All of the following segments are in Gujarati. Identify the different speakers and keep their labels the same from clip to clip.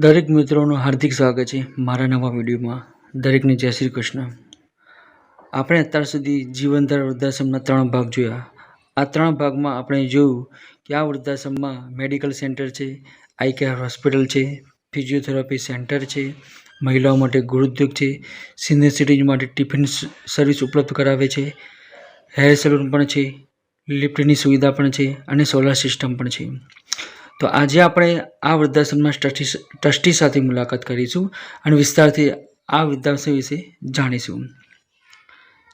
Speaker 1: દરેક મિત્રોનું હાર્દિક સ્વાગત છે મારા નવા વિડીયોમાં. દરેકને જય શ્રી કૃષ્ણ. આપણે અત્યાર સુધી જીવનધાર વૃદ્ધાશ્રમના 3 ભાગ જોયા. આ 3 ભાગમાં આપણે જોયું કે આ વૃદ્ધાશ્રમમાં મેડિકલ સેન્ટર છે, આઈ કેર હોસ્પિટલ છે, ફિઝિયોથેરાપી સેન્ટર છે, મહિલાઓ માટે ગૃહોદ્યોગ છે, સિનિયર સિટીઝન માટે ટિફિન સર્વિસ ઉપલબ્ધ કરાવે છે, હેર સલૂન પણ છે, લિફ્ટની સુવિધા પણ છે અને સોલાર સિસ્ટમ પણ છે. તો આજે આપણે આ વૃદ્ધાશ્રમના ટ્રસ્ટી સાથે મુલાકાત કરીશું અને વિસ્તારથી આ વૃદ્ધાશ્રમ વિશે જાણીશું.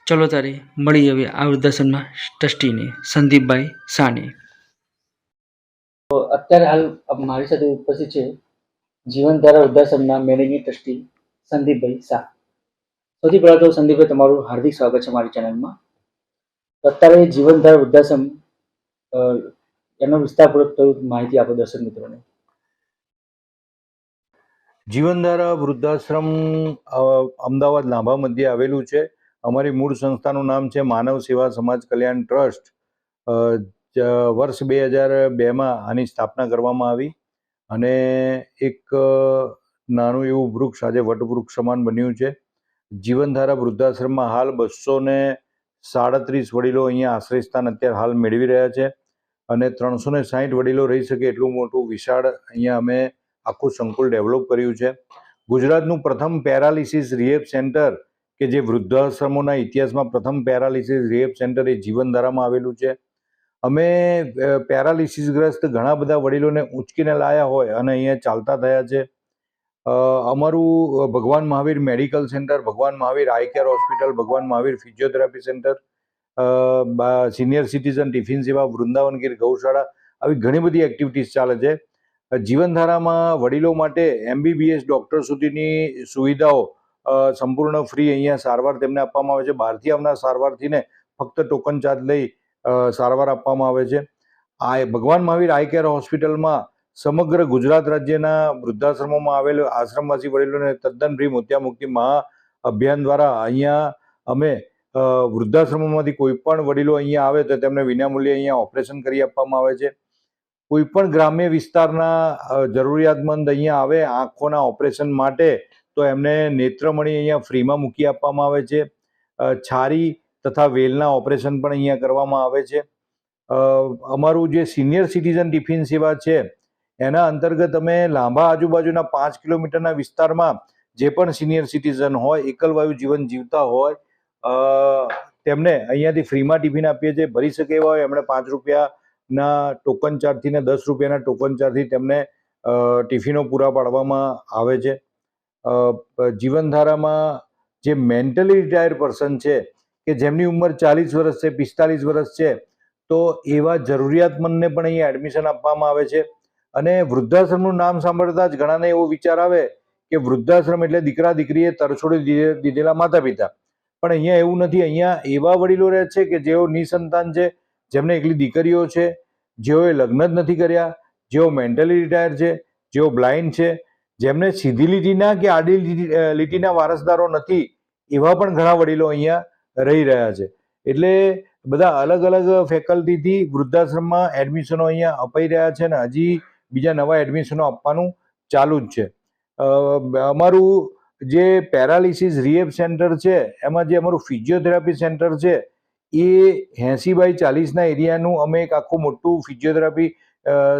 Speaker 1: ચલો તારે મળીએ હવે આ વૃદ્ધાશ્રમના ટ્રસ્ટીને, સંદીપભાઈ સાને. તો અત્યારે હાલ મારી સાથે ઉપસ્થિત છે જીવનધારા વૃદ્ધાશ્રમના મેનેજિંગ ટ્રસ્ટી સંદીપભાઈ શાહ. સૌથી પહેલાં તો સંદીપભાઈ તમારું હાર્દિક સ્વાગત છે મારી ચેનલમાં. અત્યારે જીવનધારા વૃદ્ધાશ્રમ એનો વિસ્તારપૂર્વક થોડી માહિતી આપો દર્શક મિત્રોને.
Speaker 2: જીવનધારા વૃદ્ધાશ્રમ અમદાવાદ લાંભા મધ્યે આવેલું છે. અમારી મૂળ સંસ્થાનું નામ છે માનવ સેવા સમાજ કલ્યાણ ટ્રસ્ટ. વર્ષ 2002માં આની સ્થાપના કરવામાં આવી અને એક નાનું એવું વૃક્ષ આજે વટવૃક્ષ સમાન બન્યું છે. જીવનધારા વૃદ્ધાશ્રમમાં હાલ 237 વડીલો અહીંયા આશ્રયસ્થાન અત્યારે હાલ મેળવી રહ્યા છે અને 360 વડીલો રહી શકે એટલું મોટું વિશાળ અહીંયા અમે આખું સંકુલ ડેવલપ કર્યું છે. ગુજરાતનું પ્રથમ પેરાલિસિસ રિહેબ સેન્ટર કે જે વૃદ્ધાશ્રમોના ઇતિહાસમાં પ્રથમ પેરાલિસિસ રિહેબ સેન્ટર એ જીવનધારામાં આવેલું છે. અમે પેરાલિસિસગ્રસ્ત ઘણા બધા વડીલોને ઊંચકીને લાયા હોય અને અહીંયા ચાલતા થયા છે. અમારું ભગવાન મહાવીર મેડિકલ સેન્ટર, ભગવાન મહાવીર આઈ કેર હોસ્પિટલ, ભગવાન Mahavir physiotherapy centre, senior citizen tiffin સેવા, વૃંદાવન ગીર ગૌશાળા, આવી ઘણી બધી એક્ટિવિટીઝ ચાલે છે. જીવનધારામાં વડીલો માટે MBBS ડૉક્ટર સુધીની સુવિધાઓ સંપૂર્ણ ફ્રી અહીંયા સારવાર તેમને આપવામાં આવે છે. બહારથી આવનાર સારવારથીને ફક્ત ટોકન ચાર્જ લઈ સારવાર આપવામાં આવે છે. આ ભગવાન મહાવીર આઈ કેર હોસ્પિટલમાં સમગ્ર ગુજરાત રાજ્યના વૃદ્ધાશ્રમોમાં આવેલ આશ્રમવાસી વડીલોને તદ્દન ફ્રી મોતિયામુક્તિ મહા અભિયાન દ્વારા અહીંયા અમે વૃદ્ધાશ્રમોમાંથી કોઈ પણ વડીલો અહીંયા આવે તો તેમને વિનામૂલ્યે અહીંયા ઓપરેશન કરી આપવામાં આવે છે. કોઈ પણ ગ્રામ્ય વિસ્તારના જરૂરિયાતમંદ અહીંયા આવે આંખોના ઓપરેશન માટે તો એમને નેત્રમણી અહીંયા ફ્રીમાં મૂકી આપવામાં આવે છે. છારી તથા વેલના ઓપરેશન પણ અહીંયા કરવામાં આવે છે. અમારું જે સિનિયર સિટીઝન ટિફિન સેવા છે એના અંતર્ગત અમે લાંબા આજુબાજુના 5 કિલોમીટરના વિસ્તારમાં જે પણ સિનિયર સિટીઝન હોય, એકલવાયુ જીવન જીવતા હોય, તેમને અહીંયાથી ફ્રીમાં ટિફિન આપીએ છીએ. ભરી શકે એવા હોય એમણે 5 રૂપિયાના ટોકન ચાર્જથી ને 10 રૂપિયાના ટોકન ચાર્જથી તેમને ટિફિનો પૂરા પાડવામાં આવે છે. જીવનધારામાં જે મેન્ટલી રિટાયર્ડ પર્સન છે કે જેમની ઉંમર 40 વર્ષ છે, 45 વર્ષ છે, તો એવા જરૂરિયાતમંદને પણ અહીંયા એડમિશન આપવામાં આવે છે. અને વૃદ્ધાશ્રમનું નામ સાંભળતા જ ઘણાને એવો વિચાર આવે કે વૃદ્ધાશ્રમ એટલે દીકરા દીકરીએ તરછોડી દીધેલા માતા પિતા, પણ અહીંયા એવું નથી. અહીંયા એવા વડીલો રહે છે કે જેઓ નિસંતાન છે, જેમને એકલી દીકરીઓ છે, જેઓએ લગ્ન જ નથી કર્યા, જેઓ મેન્ટલી રિટાયર છે, જેઓ બ્લાઇન્ડ છે, જેમને સીધી લીટીના કે આડી લીટીના વારસદારો નથી, એવા પણ ઘણા વડીલો અહીંયા રહી રહ્યા છે. એટલે બધા અલગ અલગ ફેકલ્ટીથી વૃદ્ધાશ્રમમાં એડમિશનો અહીંયા અપાઈ રહ્યા છે અને હજી બીજા નવા એડમિશનો આપવાનું ચાલુ જ છે. અમારું જે પેરાલિસિસ રિહેબ સેન્ટર છે એમાં જે અમારું ફિઝિયોથેરાપી સેન્ટર છે એ 80x40ના એરિયાનું અમે એક આખું મોટું ફિઝિયોથેરાપી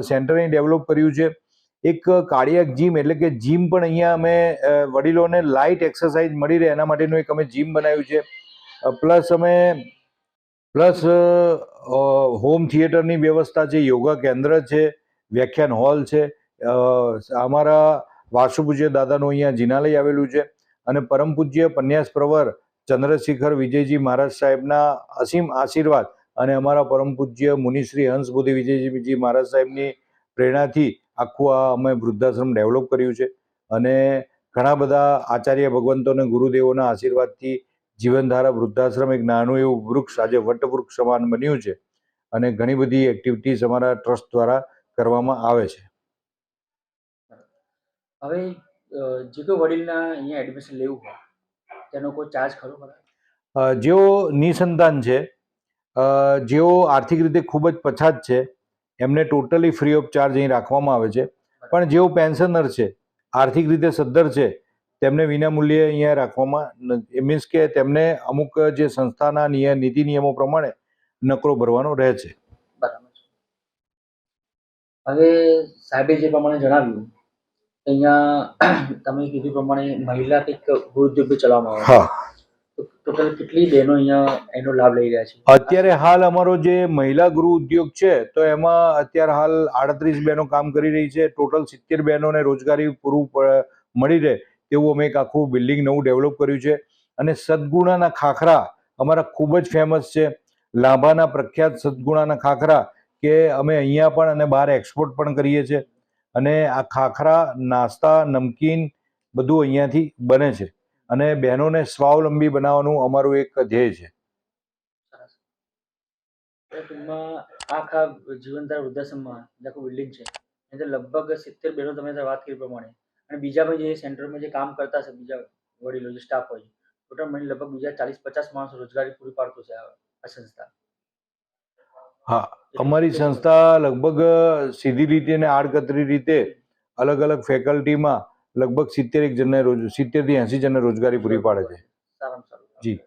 Speaker 2: સેન્ટર અહીં ડેવલપ કર્યું છે. એક કાર્ડિયાક જીમ એટલે કે જીમ પણ અહીંયા અમે વડીલોને લાઇટ એક્સરસાઇઝ મળી રહે એના માટેનું એક અમે જીમ બનાવ્યું છે. પ્લસ હોમ થિયેટરની વ્યવસ્થા છે, યોગા કેન્દ્ર છે, વ્યાખ્યાન હોલ છે. અમારા વાસુપૂજ્ય દાદાનું અહીંયા જિનાલય આવેલું છે અને પરમ પૂજ્ય પન્યાસ પ્રવર ચંદ્રશેખર વિજયજી મહારાજ સાહેબના અસીમ આશીર્વાદ અને અમારા પરમ પૂજ્ય મુનિશ્રી હંસબુદ્ધિ વિજયજી મહારાજ સાહેબની પ્રેરણાથી આખું આ અમે વૃદ્ધાશ્રમ ડેવલપ કર્યું છે. અને ઘણા બધા આચાર્ય ભગવંતો અને ગુરુદેવોના આશીર્વાદથી જીવનધારા વૃદ્ધાશ્રમ એક નાનું એવું વૃક્ષ આજે વટવૃક્ષ સમાન બન્યું છે અને ઘણી બધી એક્ટિવિટીઝ અમારા ટ્રસ્ટ દ્વારા કરવામાં આવે છે.
Speaker 1: હવે જે કોઈ વડીલના અહીંયા એડમિશન લેવું હોય તેનો કોઈ ચાર્જ ખરો ખરા?
Speaker 2: જેઓ નિસંતાન છે, જેઓ આર્થિક રીતે ખૂબ જ પછાત છે, એમને ટોટલી ફ્રી ઓફ ચાર્જ અહીં રાખવામાં આવે છે. પણ જેઓ પેન્શનર છે, આર્થિક રીતે સદ્ધર છે, તેમને વિનામૂલ્યે અહીંયા રાખવામાં મીન્સ કે તેમને અમુક જે સંસ્થાના નીતિ નિયમો પ્રમાણે નકરો ભરવાનો રહે છે.
Speaker 1: બરાબર છે. હવે સાહેબે જે પ્રમાણે જણાવ્યું અહીંયા તમે કીધું પ્રમાણે મહિલા કંઈક ગૃહ ઉદ્યોગ ચલાવવામાં આવે છે.
Speaker 2: હા,
Speaker 1: તો ટોટલ કેટલી બહેનો અહીંયા એનો લાભ લઈ રહ્યા છે?
Speaker 2: અત્યારે હાલ અમારો જે મહિલા ગૃહ ઉદ્યોગ છે તો એમાં અત્યારે હાલ 38 બહેનો કામ કરી રહી છે. ટોટલ 70 બહેનોને રોજગારી મળી રહે તેવું અમે એક આખું બિલ્ડિંગ નવું ડેવલપ કર્યું છે. અને સદગુણાના ખાખરા અમારા ખૂબ જ ફેમસ છે. લાંભાના પ્રખ્યાત સદગુણાના ખાખરા કે અમે અહીંયા પણ અને બહાર એક્સપોર્ટ પણ કરીએ છીએ. અને આ ખાખરા, નાસ્તા, નમકીન બધું અહીંયાથી બને છે. અને બહેનોને સ્વાવલંબી બનાવવાનું અમારું એક ધ્યેય છે.
Speaker 1: ટૂંકમાં આખા જીવનધારા વૃદ્ધાશ્રમમાં જે આખું બિલ્ડિંગ છે એની અંદર લગભગ 70 બહેનો તમે વાત કરી પ્રમાણે અને બીજા પણ જે સેન્ટરમાં જે કામ કરતા છે બીજા વડીલો જે સ્ટાફ હોય ટોટલ મને લગભગ બીજા 40-50 માણસો રોજગારી પૂરી પાડતું છે આ સંસ્થા.
Speaker 2: હા, અમારી સંસ્થા લગભગ સીધી રીતે અને આડકતરી રીતે અલગ અલગ ફેકલ્ટીમાં લગભગ 70 થી 80 જણને રોજગારી પૂરી પાડે છે.
Speaker 1: સારામાં સારું.
Speaker 2: જી.